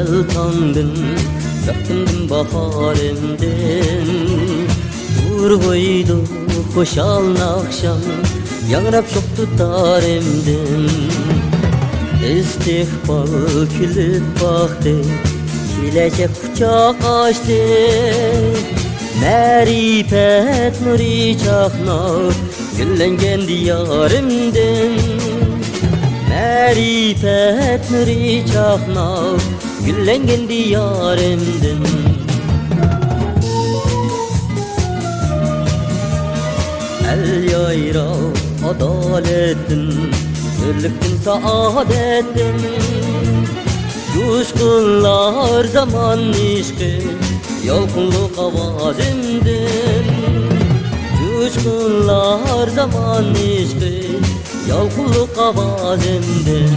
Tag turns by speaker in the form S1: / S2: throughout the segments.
S1: güzel tandın, Baktımdım baharımdın. Vurguydu hoşal akşam, Yangrap çok tutarımdın. İstikbal külüp baktı, Gelecek kucak açtı. Marifet nuri çaknar, Güllengen diyarımdın. Marifet nuri çaknar, Güllengen diyarımdın. El yayra adaletin, Birliktin saadettin. Coşkunlar zaman işki, Yolkunluk avazımdın. Coşkunlar zaman işki, Yolkunluk avazımdın.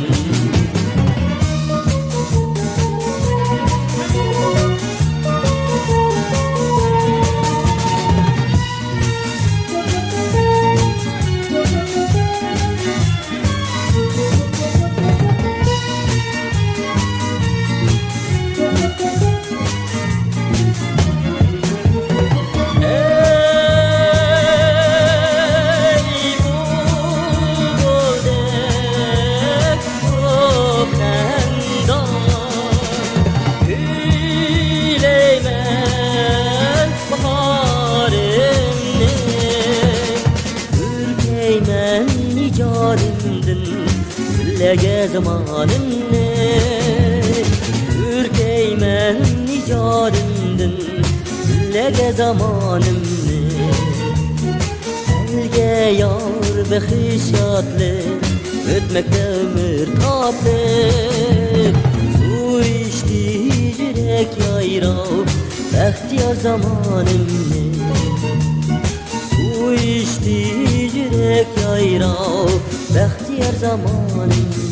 S1: Güllege zamanımne, Ürkeymen nicadımdın, Güllege zamanımne. Elge yar ve hışyatlı, Ötmekte ömür tatlı. Su içti yürek yayrav, Behtiyar zamanımne. Su içti yürek yayrav, Behtiyar zamanımne.